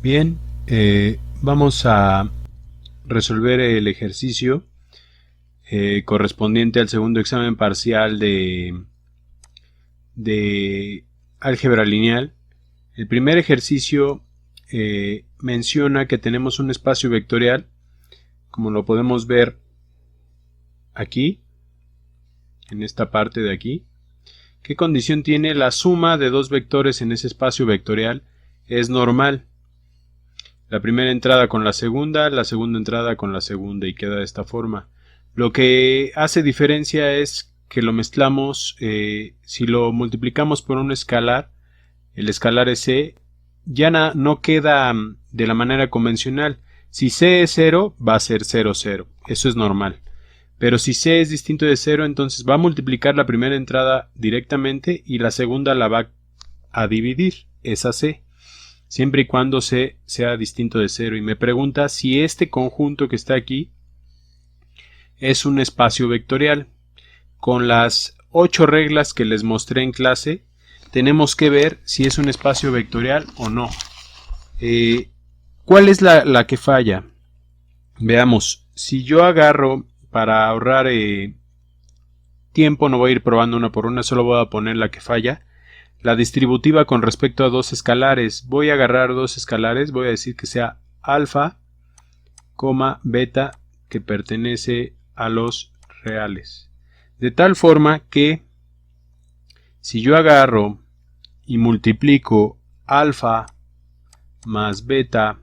Bien, vamos a resolver el ejercicio correspondiente al segundo examen parcial de álgebra lineal. El primer ejercicio menciona que tenemos un espacio vectorial, como lo podemos ver aquí, en esta parte de aquí. ¿Qué condición tiene? La suma de dos vectores en ese espacio vectorial es normal. La primera entrada con la segunda entrada con la segunda, y queda de esta forma. Lo que hace diferencia es que lo mezclamos, si lo multiplicamos por un escalar, el escalar es C, ya no queda de la manera convencional. Si C es 0, va a ser 0, 0. Eso es normal. Pero si C es distinto de 0, entonces va a multiplicar la primera entrada directamente y la segunda la va a dividir, esa C, siempre y cuando C sea distinto de 0. Y me pregunta si este conjunto que está aquí es un espacio vectorial. Con las 8 reglas que les mostré en clase, tenemos que ver si es un espacio vectorial o no. ¿Cuál es la que falla? Veamos, si yo agarro, para ahorrar tiempo, no voy a ir probando una por una, solo voy a poner la que falla. La distributiva con respecto a dos escalares. Voy a agarrar dos escalares, voy a decir que sea alfa, beta, que pertenece a los reales. De tal forma que si yo agarro y multiplico alfa más beta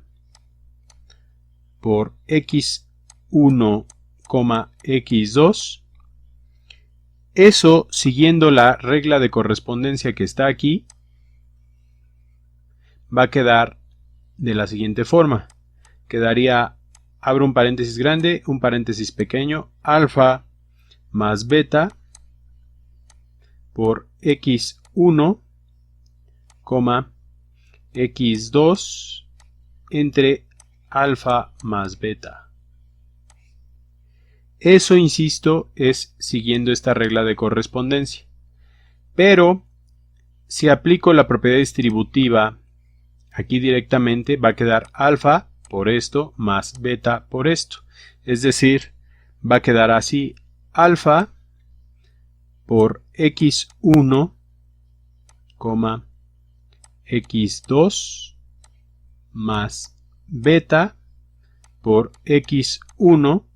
por x1, x2, eso, siguiendo la regla de correspondencia que está aquí, va a quedar de la siguiente forma. Quedaría, abro un paréntesis grande, un paréntesis pequeño, alfa más beta por x1, x2 entre alfa más beta. Eso, insisto, es siguiendo esta regla de correspondencia. Pero si aplico la propiedad distributiva aquí directamente, va a quedar alfa por esto más beta por esto. Es decir, va a quedar así: alfa por x1, x2 más beta por x1,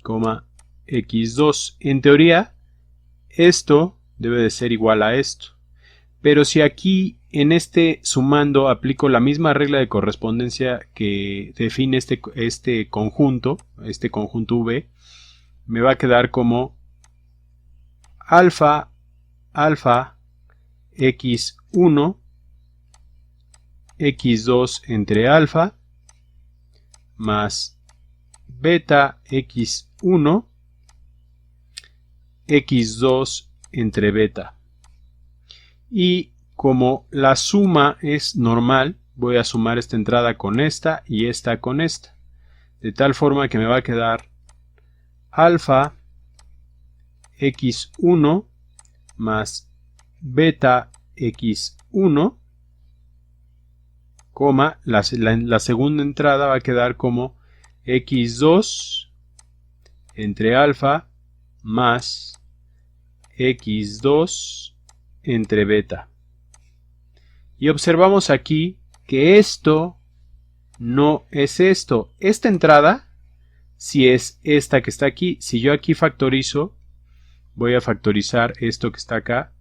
x2. En teoría, esto debe de ser igual a esto. Pero si aquí en este sumando aplico la misma regla de correspondencia que define este conjunto V, me va a quedar como alfa x1, x2 entre alfa más beta x1, x2 entre beta. Y como la suma es normal, voy a sumar esta entrada con esta y esta con esta, de tal forma que me va a quedar alfa x1 más beta x1, la segunda entrada va a quedar como x2 entre alfa más x2 entre beta. Y observamos aquí que esto no es esto. Esta entrada sí es esta que está aquí. Si yo aquí factorizo, voy a factorizar esto que está acá,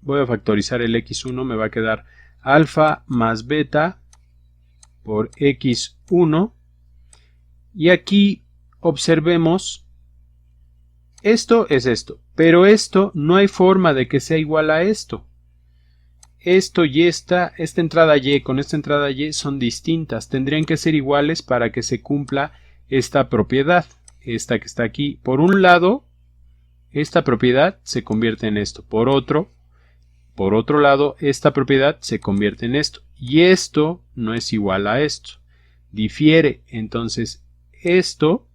voy a factorizar el x1, me va a quedar alfa más beta por x1. Y aquí observemos, esto es esto, pero esto no hay forma de que sea igual a esto. Esto y esta entrada y con esta entrada y son distintas, tendrían que ser iguales para que se cumpla esta propiedad, esta que está aquí. Por un lado, esta propiedad se convierte en esto, por otro lado, esta propiedad se convierte en esto, y esto no es igual a esto, difiere. Entonces esto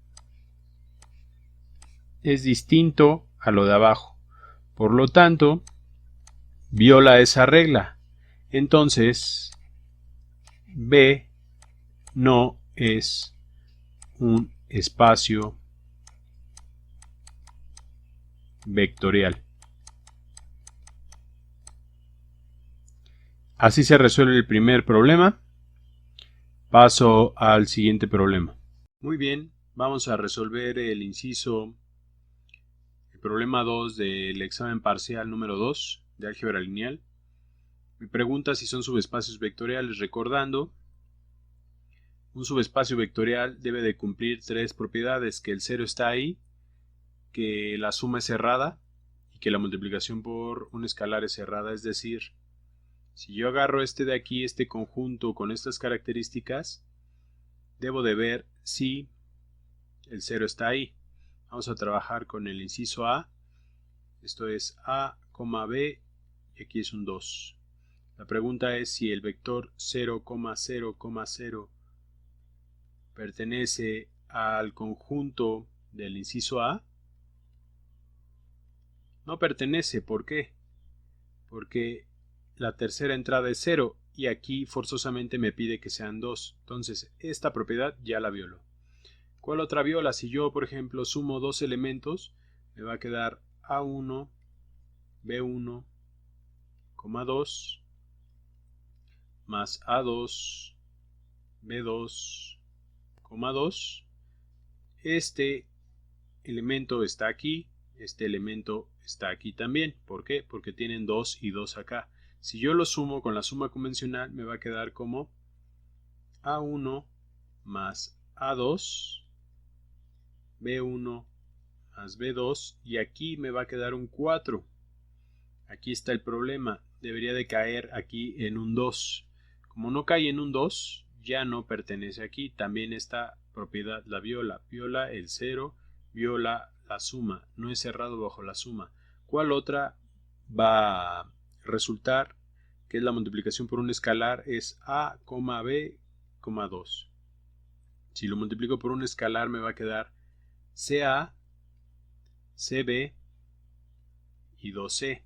es distinto a lo de abajo, por lo tanto viola esa regla. Entonces B no es un espacio vectorial. Así se resuelve el primer problema. Paso al siguiente problema. Muy bien, vamos a resolver el problema 2 del examen parcial número 2 de álgebra lineal. Me pregunta si son subespacios vectoriales, recordando, un subespacio vectorial debe de cumplir tres propiedades: que el cero está ahí, que la suma es cerrada y que la multiplicación por un escalar es cerrada. Es decir, si yo agarro este de aquí, este conjunto con estas características, debo de ver si el cero está ahí. Vamos a trabajar con el inciso A. Esto es A, B, y aquí es un 2. La pregunta es si el vector 0, 0, 0 pertenece al conjunto del inciso A. No pertenece. ¿Por qué? Porque la tercera entrada es 0 y aquí forzosamente me pide que sean 2. Entonces esta propiedad ya la violo. ¿Cuál otra viola? Si yo, por ejemplo, sumo dos elementos, me va a quedar A1, B1, 2 más A2, B2, 2. Este elemento está aquí, este elemento está aquí también. ¿Por qué? Porque tienen 2 y 2 acá. Si yo lo sumo con la suma convencional, me va a quedar como A1 más A2, B1 más B2, y aquí me va a quedar un 4. Aquí está el problema, debería de caer aquí en un 2. Como no cae en un 2, ya no pertenece aquí. También esta propiedad la viola. Viola el 0, viola la suma. No es cerrado bajo la suma. ¿Cuál otra va a resultar? Que es la multiplicación por un escalar, es A, B, 2. Si lo multiplico por un escalar me va a quedar CA, CB y 2C.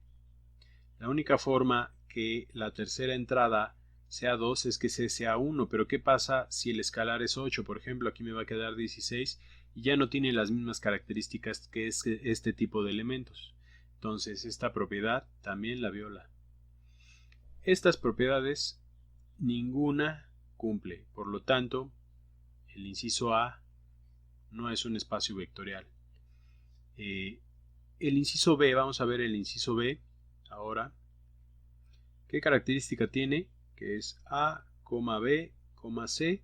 La única forma que la tercera entrada sea 2 es que sea 1, pero ¿qué pasa si el escalar es 8? Por ejemplo, aquí me va a quedar 16 y ya no tiene las mismas características que este tipo de elementos. Entonces esta propiedad también la viola. Estas propiedades ninguna cumple, por lo tanto el inciso A no es un espacio vectorial. El inciso B, vamos a ver el inciso B ahora. ¿Qué característica tiene? Que es A, B, C,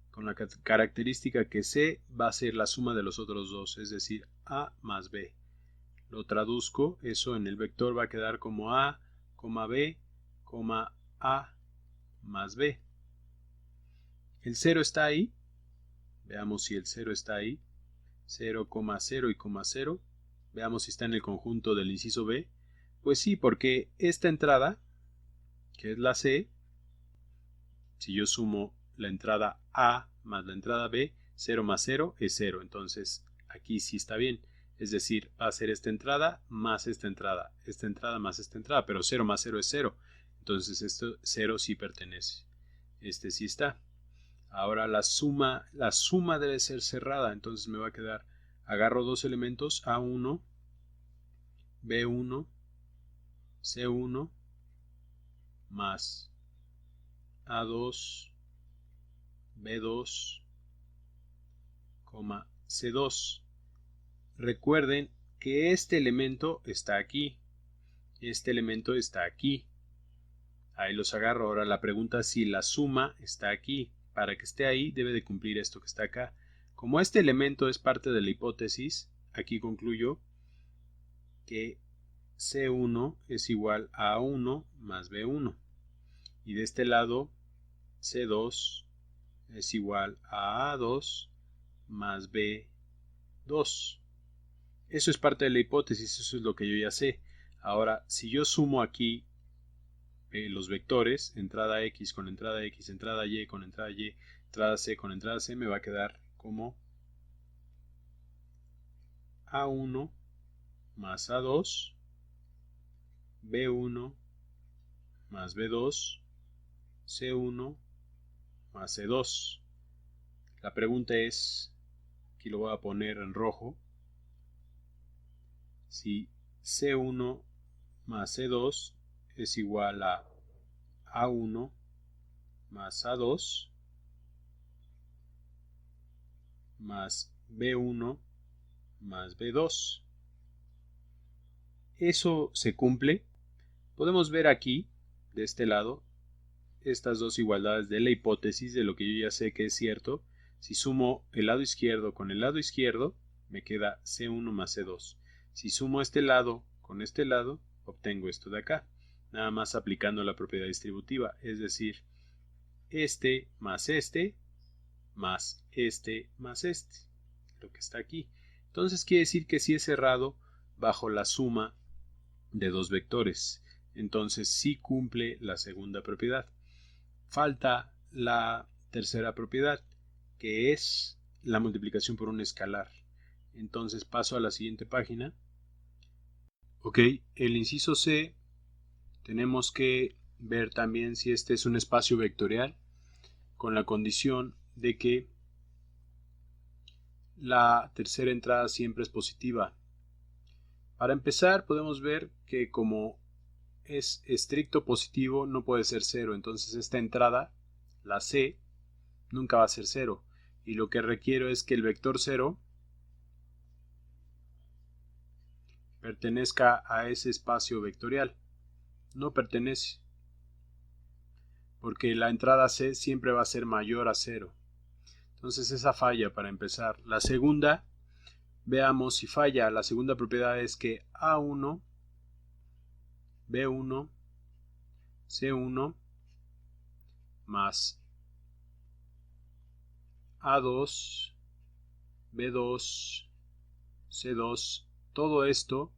con la característica que C va a ser la suma de los otros dos, es decir, A más B. Lo traduzco, eso en el vector va a quedar como A, B, A más B. El 0 está ahí. Veamos si el 0 está ahí. 0, 0 y 0. Veamos si está en el conjunto del inciso B. Pues sí, porque esta entrada, que es la C, si yo sumo la entrada A más la entrada B, 0 más 0 es 0. Entonces aquí sí está bien. Es decir, va a ser esta entrada más esta entrada más esta entrada, pero 0 más 0 es 0. Entonces esto 0 sí pertenece. Este sí está. Ahora la suma debe ser cerrada. Entonces me va a quedar, agarro dos elementos, A1, B1, C1 más A2, B2, C2. Recuerden que este elemento está aquí, este elemento está aquí. Ahí los agarro. Ahora la pregunta es si la suma está aquí. Para que esté ahí debe de cumplir esto que está acá. Como este elemento es parte de la hipótesis, aquí concluyo que C1 es igual a A1 más B1. Y de este lado C2 es igual a A2 más B2. Eso es parte de la hipótesis, eso es lo que yo ya sé. Ahora, si yo sumo aquí los vectores, entrada X con entrada X, entrada Y con entrada Y, entrada C con entrada C, me va a quedar como A1 más A2, B1 más B2, C1 más C2. La pregunta es, aquí lo voy a poner en rojo, si C1 más C2 es igual a A1 más A2 más B1 más B2. Eso se cumple. Podemos ver aquí, de este lado, estas dos igualdades de la hipótesis de lo que yo ya sé que es cierto. Si sumo el lado izquierdo con el lado izquierdo, me queda C1 más C2. Si sumo este lado con este lado, obtengo esto de acá, nada más aplicando la propiedad distributiva, es decir, este más este más este más este, lo que está aquí. Entonces quiere decir que sí es cerrado bajo la suma de dos vectores. Entonces sí cumple la segunda propiedad. Falta la tercera propiedad, que es la multiplicación por un escalar. Entonces paso a la siguiente página. Ok, el inciso C, tenemos que ver también si este es un espacio vectorial, con la condición de que la tercera entrada siempre es positiva. Para empezar, podemos ver que como es estricto positivo, no puede ser cero. Entonces esta entrada, la C, nunca va a ser cero. Y lo que requiero es que el vector 0 pertenezca a ese espacio vectorial. No pertenece, porque la entrada C siempre va a ser mayor a 0. Entonces esa falla para empezar. La segunda, veamos si falla. La segunda propiedad es que A1, B1, C1 más A2, B2, C2, todo esto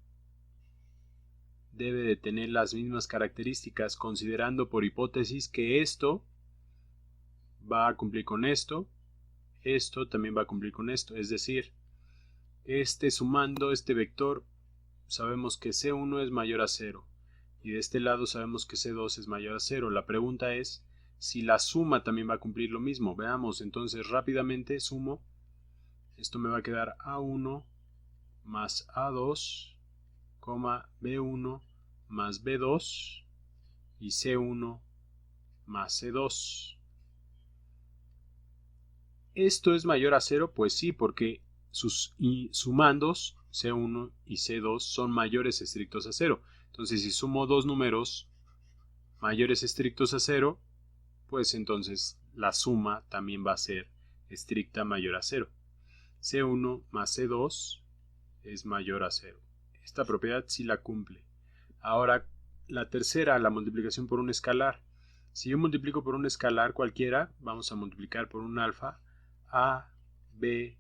debe de tener las mismas características, considerando por hipótesis que esto va a cumplir con esto también va a cumplir con esto, es decir, sumando este vector, sabemos que C1 es mayor a 0, y de este lado sabemos que C2 es mayor a 0. La pregunta es si la suma también va a cumplir lo mismo. Veamos, entonces rápidamente sumo, esto me va a quedar A1 más A2, B1 más B2 y C1 más C2. ¿Esto es mayor a 0? Pues sí, porque sus sumandos C1 y C2 son mayores estrictos a 0. Entonces, si sumo dos números mayores estrictos a 0, pues entonces la suma también va a ser estricta mayor a 0. C1 más C2 es mayor a 0. Esta propiedad sí la cumple. Ahora, la tercera, la multiplicación por un escalar. Si yo multiplico por un escalar cualquiera, vamos a multiplicar por un alfa, A, B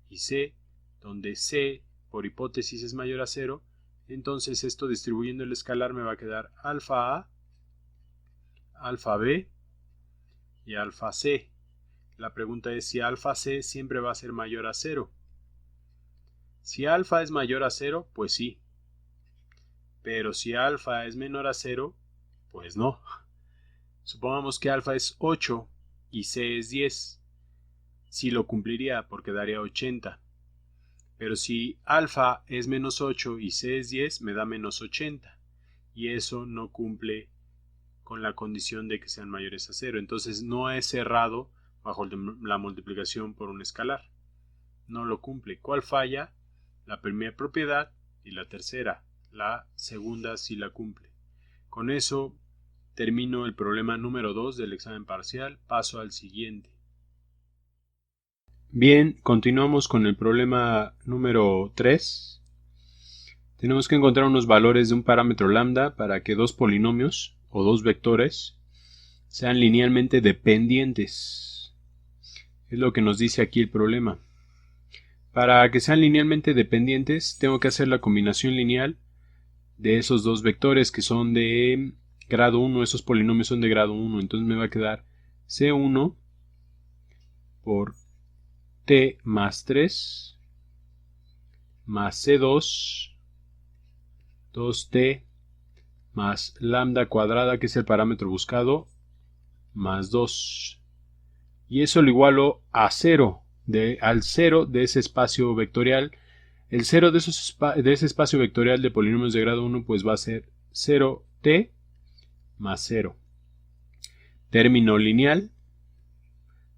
y C, donde C por hipótesis es mayor a 0, entonces esto distribuyendo el escalar me va a quedar alfa A, alfa B y alfa C. La pregunta es si alfa C siempre va a ser mayor a 0. Si alfa es mayor a 0, pues sí. Pero si alfa es menor a 0, pues no. Supongamos que alfa es 8 y C es 10. Sí lo cumpliría porque daría 80. Pero si alfa es menos 8 y C es 10, me da menos 80. Y eso no cumple con la condición de que sean mayores a 0. Entonces no es cerrado bajo la multiplicación por un escalar. No lo cumple. ¿Cuál falla? La primera propiedad y la tercera. La segunda sí la cumple. Con eso termino el problema número 2 del examen parcial. Paso al siguiente. Bien, continuamos con el problema número 3. Tenemos que encontrar unos valores de un parámetro lambda para que dos polinomios o dos vectores sean linealmente dependientes. Es lo que nos dice aquí el problema. Para que sean linealmente dependientes, tengo que hacer la combinación lineal de esos dos vectores que son de grado 1. Esos polinomios son de grado 1. Entonces me va a quedar C1 por t más 3 más C2 2t más lambda cuadrada, que es el parámetro buscado, más 2. y eso lo igualo a 0, al 0 de ese espacio vectorial. El 0 de ese espacio vectorial de polinomios de grado 1 pues va a ser 0t más 0. Término lineal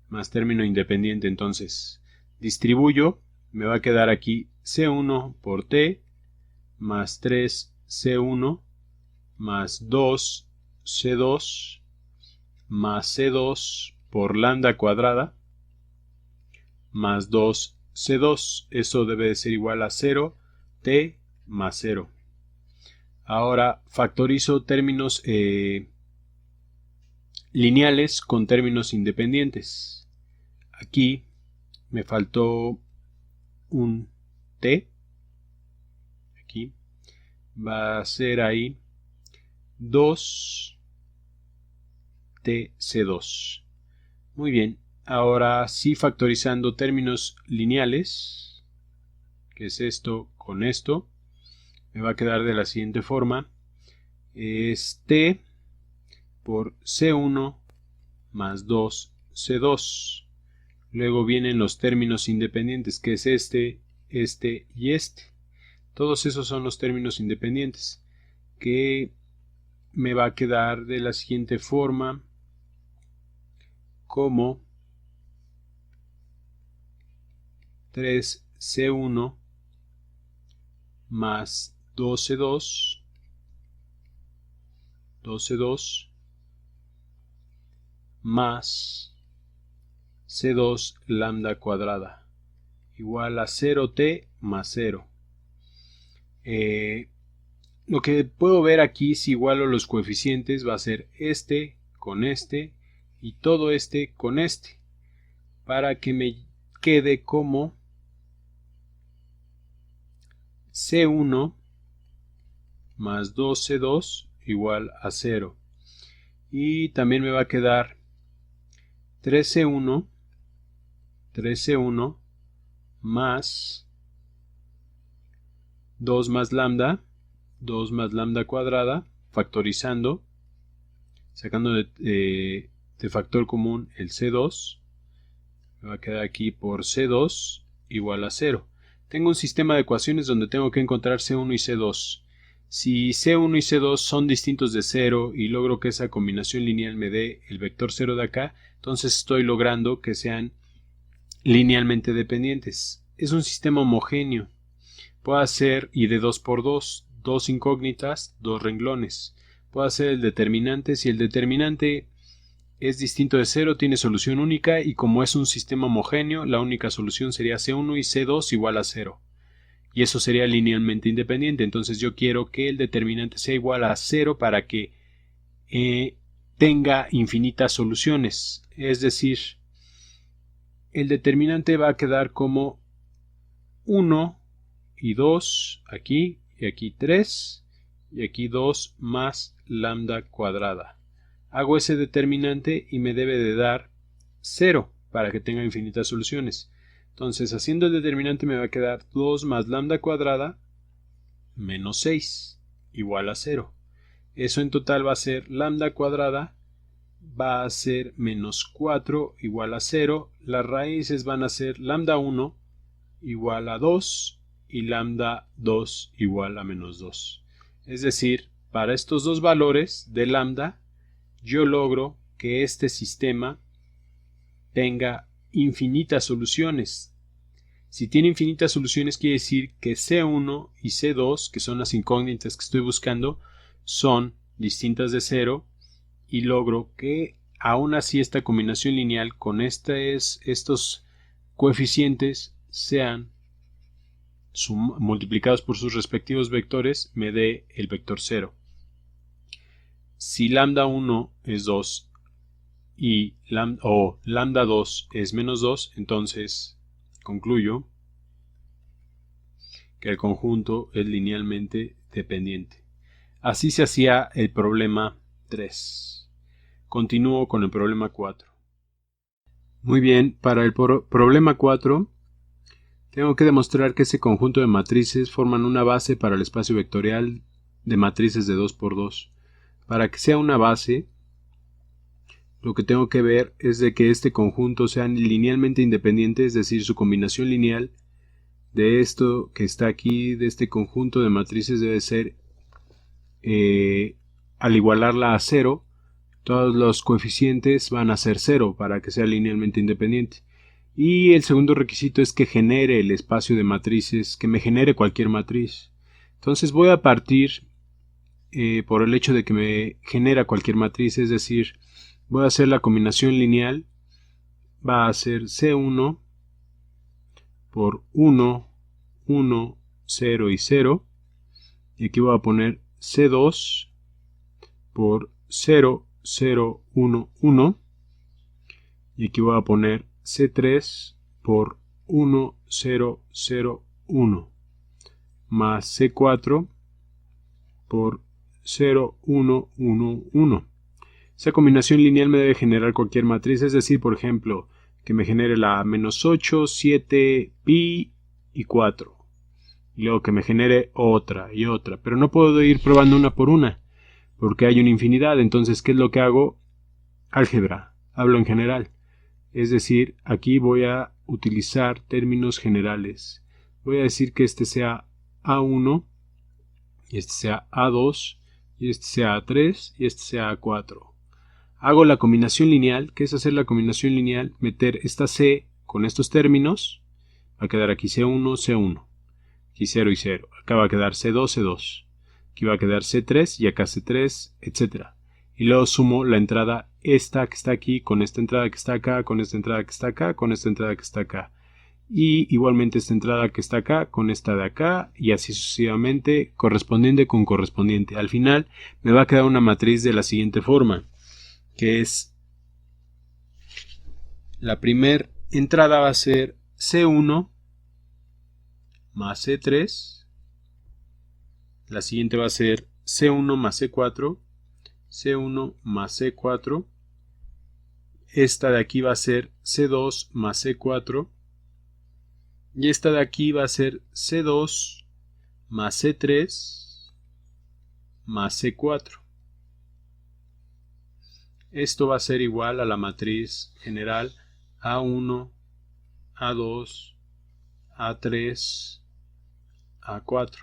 más término independiente, entonces distribuyo, me va a quedar aquí C1 por t más 3C1 más 2C2 más C2 por lambda cuadrada más 2C2. Eso debe de ser igual a 0t más 0. Ahora factorizo términos lineales con términos independientes. Aquí me faltó un t. Aquí va a ser ahí 2tc2. Muy bien, ahora sí factorizando términos lineales, que es esto con esto, me va a quedar de la siguiente forma. Es t por C1 más 2C2. Luego vienen los términos independientes, que es este y este. Todos esos son los términos independientes, que me va a quedar de la siguiente forma, como 3C1 más 2C2 más C2 lambda cuadrada igual a 0t más 0. Lo que puedo ver aquí, si igualo los coeficientes, va a ser este con este y todo este con este, para que me quede como C1 más 2C2 igual a 0. Y también me va a quedar 3C1 más 2 más lambda cuadrada, factorizando, sacando de factor común el C2, me va a quedar aquí por C2 igual a 0. Tengo un sistema de ecuaciones donde tengo que encontrar C1 y C2. Si C1 y C2 son distintos de 0 y logro que esa combinación lineal me dé el vector 0 de acá, entonces estoy logrando que sean linealmente dependientes. Es un sistema homogéneo. Puedo hacer y de 2 por 2, 2 incógnitas, 2 renglones. Puedo hacer el determinante. Si el determinante es distinto de 0, tiene solución única, y como es un sistema homogéneo, la única solución sería C1 y C2 igual a 0. Y eso sería linealmente independiente. Entonces yo quiero que el determinante sea igual a 0 para que tenga infinitas soluciones. Es decir, el determinante va a quedar como 1 y 2 aquí, y aquí 3, y aquí 2 más lambda cuadrada. Hago ese determinante y me debe de dar 0 para que tenga infinitas soluciones. Entonces, haciendo el determinante me va a quedar 2 más lambda cuadrada menos 6 igual a 0. Eso en total va a ser lambda cuadrada va a ser menos 4 igual a 0. Las raíces van a ser lambda 1 igual a 2 y lambda 2 igual a menos 2. Es decir, para estos dos valores de lambda, yo logro que este sistema tenga infinitas soluciones. Si tiene infinitas soluciones, quiere decir que C1 y C2, que son las incógnitas que estoy buscando, son distintas de 0, y logro que aún así esta combinación lineal con estos coeficientes sean multiplicados por sus respectivos vectores, me dé el vector 0. Si lambda 1 es 2 y lambda 2 es menos 2, entonces concluyo que el conjunto es linealmente dependiente. Así se hacía el problema 3. Continúo con el problema 4. Muy bien, para el problema 4 tengo que demostrar que ese conjunto de matrices forman una base para el espacio vectorial de matrices de 2 por 2. Para que sea una base, lo que tengo que ver es de que este conjunto sea linealmente independiente, es decir, su combinación lineal de esto que está aquí, de este conjunto de matrices, debe ser, al igualarla a 0, todos los coeficientes van a ser 0 para que sea linealmente independiente. Y el segundo requisito es que genere el espacio de matrices, que me genere cualquier matriz. Entonces voy a partir por el hecho de que me genera cualquier matriz, es decir, voy a hacer la combinación lineal, va a ser C1 por 1, 1, 0 y 0, y aquí voy a poner C2 por 0, 0, 1, 1, y aquí voy a poner C3 por 1, 0, 0, 1, más C4 por 0, 1, 1, 1. Esa combinación lineal me debe generar cualquier matriz, es decir, por ejemplo, que me genere la menos 8, 7, pi y 4. Y luego que me genere otra y otra. Pero no puedo ir probando una por una, porque hay una infinidad. Entonces, ¿qué es lo que hago? Álgebra. Hablo en general. Es decir, aquí voy a utilizar términos generales. Voy a decir que este sea A1, y este sea A2, y este sea A3, y este sea A4. Hago la combinación lineal. ¿Qué es hacer la combinación lineal? Meter esta C con estos términos. Va a quedar aquí C1, C1. Aquí 0 y 0. Acá va a quedar C2, C2. Aquí va a quedar C3 y acá C3, etc. Y luego sumo la entrada esta que está aquí con esta entrada que está acá, con esta entrada que está acá, con esta entrada que está acá. Y igualmente esta entrada que está acá con esta de acá, y así sucesivamente, correspondiente con correspondiente. Al final me va a quedar una matriz de la siguiente forma, que es la primera entrada va a ser C1 más C3, la siguiente va a ser C1 más C4, C1 más C4, esta de aquí va a ser C2 más C4, y esta de aquí va a ser C2 más C3 más C4. Esto va a ser igual a la matriz general A1, A2, A3, A4.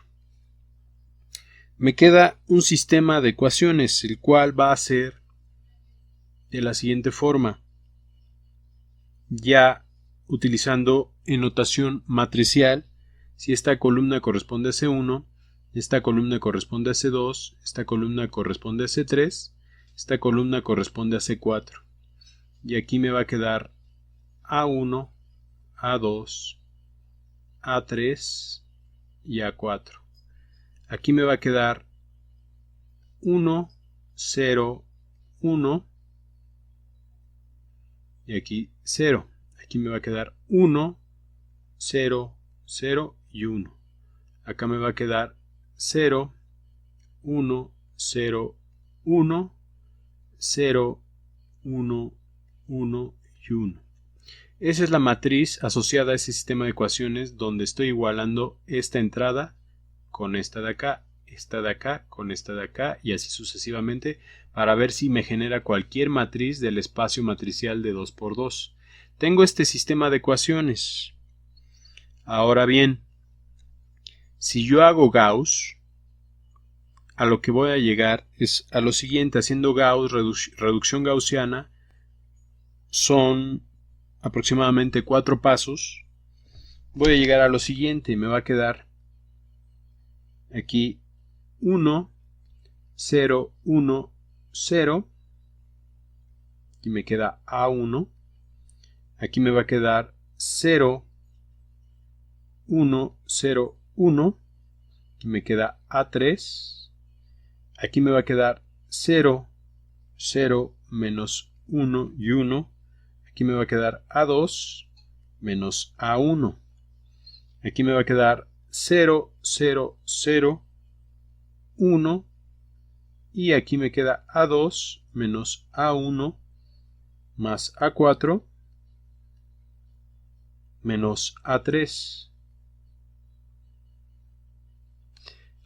Me queda un sistema de ecuaciones, el cual va a ser de la siguiente forma, ya utilizando en notación matricial. Si esta columna corresponde a C1, esta columna corresponde a C2, esta columna corresponde a C3, esta columna corresponde a C4. Y aquí me va a quedar A1, A2, A3 y A4. Aquí me va a quedar 1, 0, 1 y aquí 0. Aquí me va a quedar 1, 0, 0 y 1. Acá me va a quedar 0, 1, 0, 1, 0, 1, 1 y 1. Esa es la matriz asociada a ese sistema de ecuaciones donde estoy igualando esta entrada con esta de acá, esta de acá con esta de acá y así sucesivamente para ver si me genera cualquier matriz del espacio matricial de 2×2. Tengo este sistema de ecuaciones. Ahora bien, si yo hago Gauss, a lo que voy a llegar es a lo siguiente. Haciendo Gauss, reducción gaussiana, son aproximadamente 4 pasos. Voy a llegar a lo siguiente. Me va a quedar aquí 1, 0, 1, 0. Aquí me queda A1. Aquí me va a quedar 0, 1, 0, 1. Aquí me queda A3. Aquí me va a quedar 0, 0, menos 1 y 1. Aquí me va a quedar A2 menos A1. Aquí me va a quedar 0, 0, 0, 1. Y aquí me queda A2 menos A1 más A4 menos A3.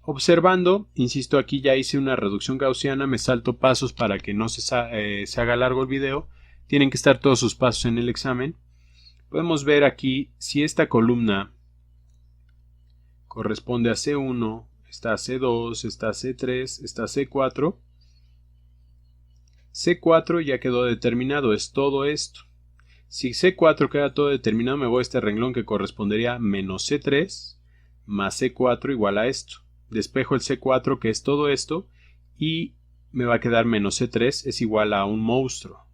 Observando, insisto, aquí ya hice una reducción gaussiana, me salto pasos para que no se haga largo el video. Tienen que estar todos sus pasos en el examen. Podemos ver aquí si esta columna corresponde a C1, está C2, está C3, está C4. C4 ya quedó determinado, es todo esto. Si C4 queda todo determinado, me voy a este renglón que correspondería a menos C3 más C4 igual a esto. Despejo el C4 que es todo esto y me va a quedar menos C3 es igual a un monstruo.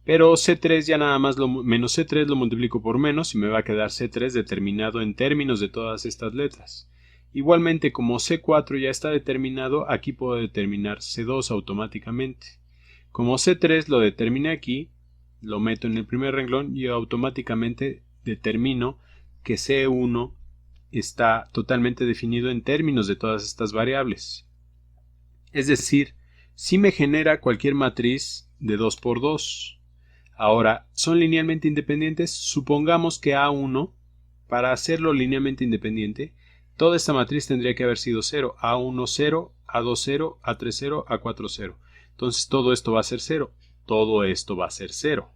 Pero C3 ya nada más menos C3 lo multiplico por menos y me va a quedar C3 determinado en términos de todas estas letras. Igualmente como C4 ya está determinado, aquí puedo determinar C2 automáticamente. Como C3 lo determiné aquí, lo meto en el primer renglón y automáticamente determino que C1 está totalmente definido en términos de todas estas variables. Es decir, si me genera cualquier matriz de 2 por 2. Ahora, ¿son linealmente independientes? Supongamos que A1, para hacerlo linealmente independiente, toda esta matriz tendría que haber sido 0. A1, 0, A2, 0, A3, 0, A4, 0. Entonces todo esto va a ser 0. Todo esto va a ser 0.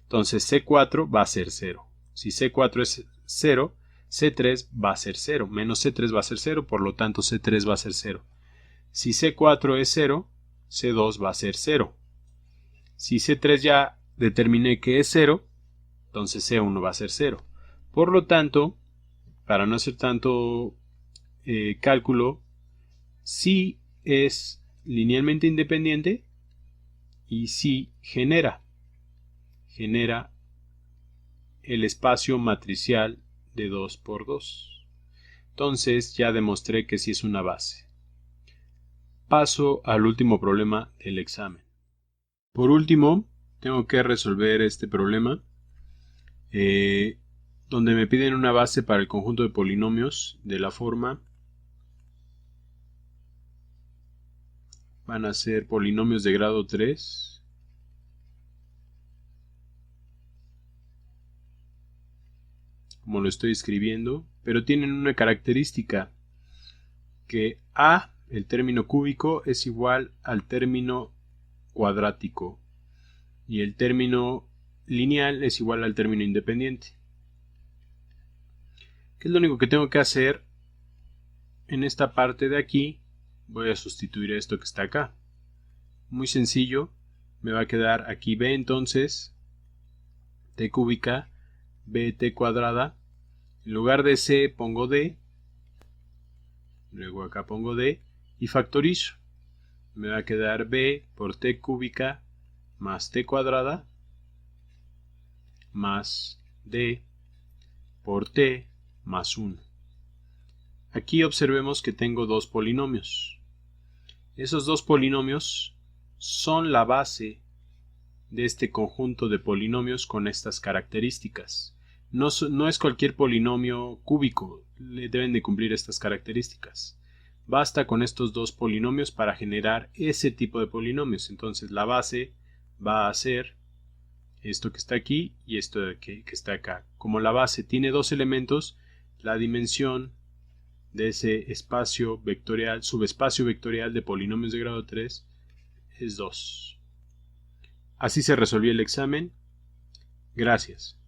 Entonces C4 va a ser 0. Si C4 es 0, C3 va a ser 0. Menos C3 va a ser 0, por lo tanto C3 va a ser 0. Si C4 es 0, C2 va a ser 0. Si C3 ya determiné que es 0, entonces C1 va a ser 0. Por lo tanto, para no hacer tanto cálculo, sí es linealmente independiente y sí genera el espacio matricial de 2 por 2. Entonces ya demostré que sí es una base. Paso al último problema del examen. Por último, tengo que resolver este problema donde me piden una base para el conjunto de polinomios de la forma. Van a ser polinomios de grado 3. Como lo estoy escribiendo, pero tienen una característica, que A, el término cúbico, es igual al término cuadrático y el término lineal es igual al término independiente. ¿Qué es lo único que tengo que hacer? En esta parte de aquí voy a sustituir esto que está acá. Muy sencillo, me va a quedar aquí B, entonces t cúbica, bt cuadrada. En lugar de c pongo d, luego acá pongo d y factorizo. Me va a quedar b por t cúbica más t cuadrada más d por t más 1. Aquí observemos que tengo dos polinomios. Esos dos polinomios son la base de este conjunto de polinomios con estas características. No es cualquier polinomio cúbico, le deben de cumplir estas características. Basta con estos dos polinomios para generar ese tipo de polinomios. Entonces la base va a ser esto que está aquí y esto que está acá. Como la base tiene dos elementos, la dimensión de ese espacio vectorial, subespacio vectorial de polinomios de grado 3 es 2. Así se resolvió el examen. Gracias.